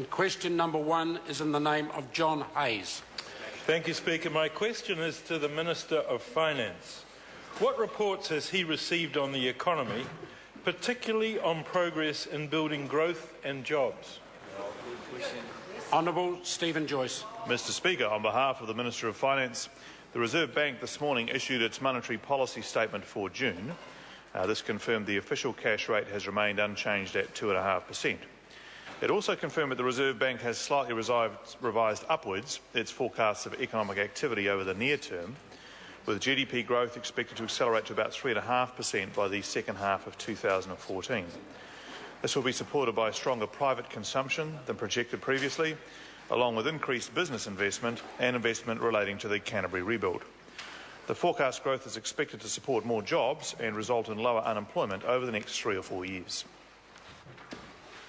And question number 1 is in the name of John Hayes. Thank you, Speaker. My question is to the Minister of Finance. What reports has he received on the economy, particularly on progress in building growth and jobs? Honourable Stephen Joyce. Mr Speaker, on behalf of the Minister of Finance, the Reserve Bank this morning issued its monetary policy statement for June. This confirmed the official cash rate has remained unchanged at 2.5%. It also confirmed that the Reserve Bank has slightly revised upwards its forecasts of economic activity over the near term, with GDP growth expected to accelerate to about 3.5% by the second half of 2014. This will be supported by stronger private consumption than projected previously, along with increased business investment and investment relating to the Canterbury rebuild. The forecast growth is expected to support more jobs and result in lower unemployment over the next 3 or 4 years.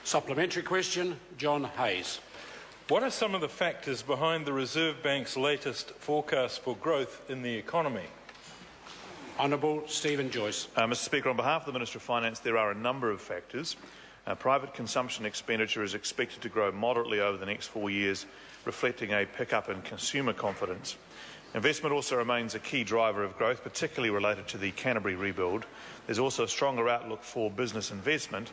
Supplementary question, John Hayes. What are some of the factors behind the Reserve Bank's latest forecast for growth in the economy? Honourable Stephen Joyce. Mr Speaker, on behalf of the Minister of Finance, there are a number of factors. Private consumption expenditure is expected to grow moderately over the next 4 years, reflecting a pickup in consumer confidence. Investment also remains a key driver of growth, particularly related to the Canterbury rebuild. There's also a stronger outlook for business investment,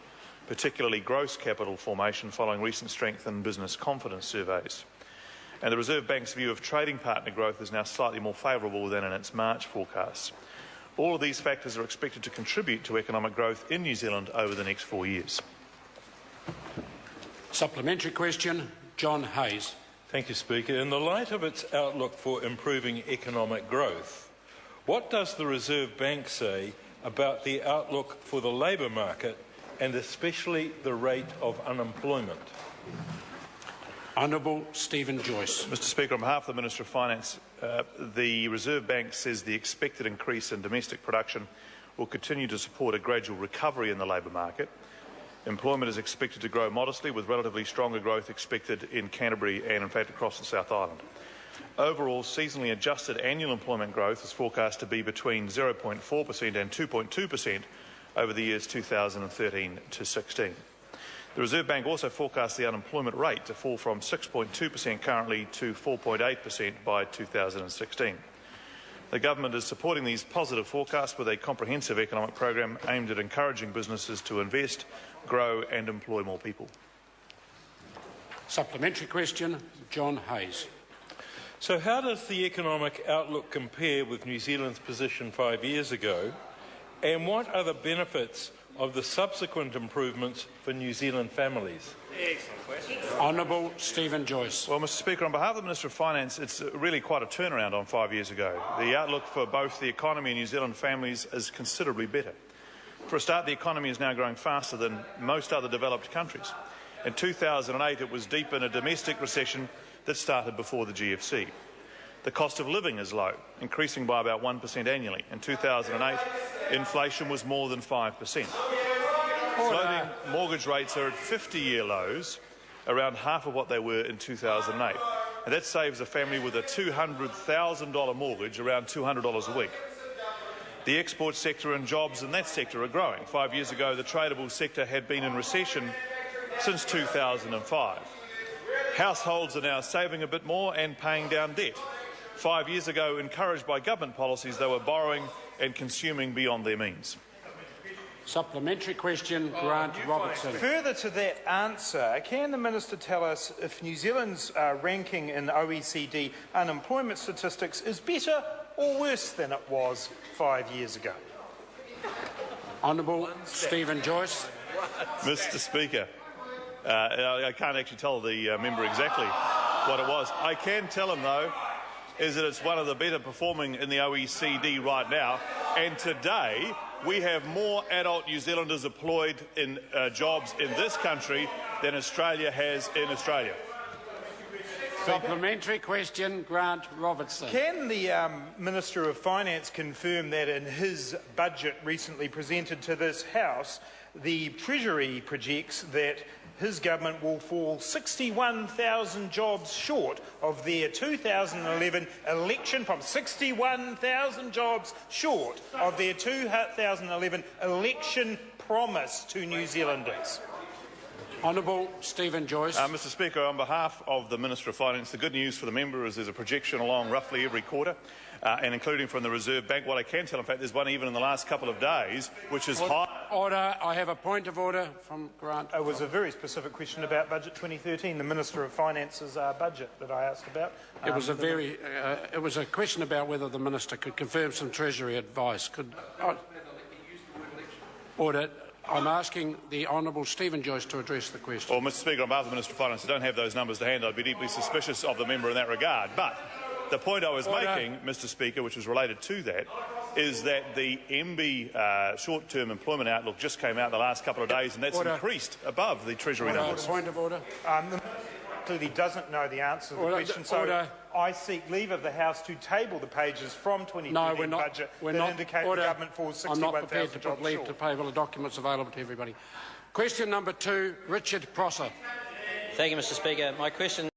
particularly gross capital formation following recent strength in business confidence surveys. And the Reserve Bank's view of trading partner growth is now slightly more favourable than in its March forecasts. All of these factors are expected to contribute to economic growth in New Zealand over the next 4 years. Supplementary question, John Hayes. Thank you, Speaker. In the light of its outlook for improving economic growth, what does the Reserve Bank say about the outlook for the labour market and especially the rate of unemployment? Honourable Stephen Joyce. Mr Speaker, on behalf of the Minister of Finance, the Reserve Bank says the expected increase in domestic production will continue to support a gradual recovery in the labour market. Employment is expected to grow modestly, with relatively stronger growth expected in Canterbury and, in fact, across the South Island. Overall, seasonally adjusted annual employment growth is forecast to be between 0.4% and 2.2% over the years 2013 to 16. The Reserve Bank also forecasts the unemployment rate to fall from 6.2% currently to 4.8% by 2016. The government is supporting these positive forecasts with a comprehensive economic program aimed at encouraging businesses to invest, grow and employ more people. Supplementary question, John Hayes. So how does the economic outlook compare with New Zealand's position 5 years ago? And what are the benefits of the subsequent improvements for New Zealand families? Excellent question. Honourable Stephen Joyce. Well, Mr Speaker, on behalf of the Minister of Finance, it's really quite a turnaround on 5 years ago. The outlook for both the economy and New Zealand families is considerably better. For a start, the economy is now growing faster than most other developed countries. In 2008, it was deep in a domestic recession that started before the GFC. The cost of living is low, increasing by about 1% annually. In 2008, inflation was more than 5%. Floating mortgage rates are at 50-year lows, around half of what they were in 2008. And that saves a family with a $200,000 mortgage around $200 a week. The export sector and jobs in that sector are growing. 5 years ago, the tradable sector had been in recession since 2005. Households are now saving a bit more and paying down debt. 5 years ago, encouraged by government policies, they were borrowing and consuming beyond their means. Supplementary question, Grant Robertson. Further to that answer, can the Minister tell us if New Zealand's ranking in OECD unemployment statistics is better or worse than it was 5 years ago? Honourable Stephen Joyce. Mr Speaker, I can't actually tell the member exactly what it was. I can tell him, though, is that it's one of the better performing in the OECD right now, and today we have more adult New Zealanders employed in jobs in this country than Australia has in Australia. Supplementary question, Grant Robertson. Can the Minister of Finance confirm that in his budget recently presented to this House, the Treasury projects that his government will fall 61,000 jobs short of their 2011 election promise? 61,000 jobs short of their 2011 election promise to New Zealanders. Honourable Stephen Joyce. Mr Speaker, on behalf of the Minister of Finance, the good news for the member is there's a projection along roughly every quarter, and including from the Reserve Bank. What I can tell, in fact, there's one even in the last couple of days, which is high. Order. I have a point of order from Grant. It was a very specific question about Budget 2013, the Minister of Finance's budget that I asked about. It was it was a question about whether the Minister could confirm some Treasury advice. Order. I'm asking the Honourable Stephen Joyce to address the question. Well, Mr Speaker, on behalf of the Minister of Finance, I don't have those numbers to hand. I'd be deeply suspicious of the member in that regard. But the point I was making, Mr Speaker, which was related to that, is that the MB short-term employment outlook just came out the last couple of days, and that's increased above the Treasury numbers. Point of order. The clearly doesn't know the answer to the question, so I seek leave of the House to table the pages from 2013 budget that indicate the government falls 61,000 jobs short. I'm not prepared to put leave to table the documents available to everybody. Question number 2, Richard Prosser. Thank you, Mr Speaker. My question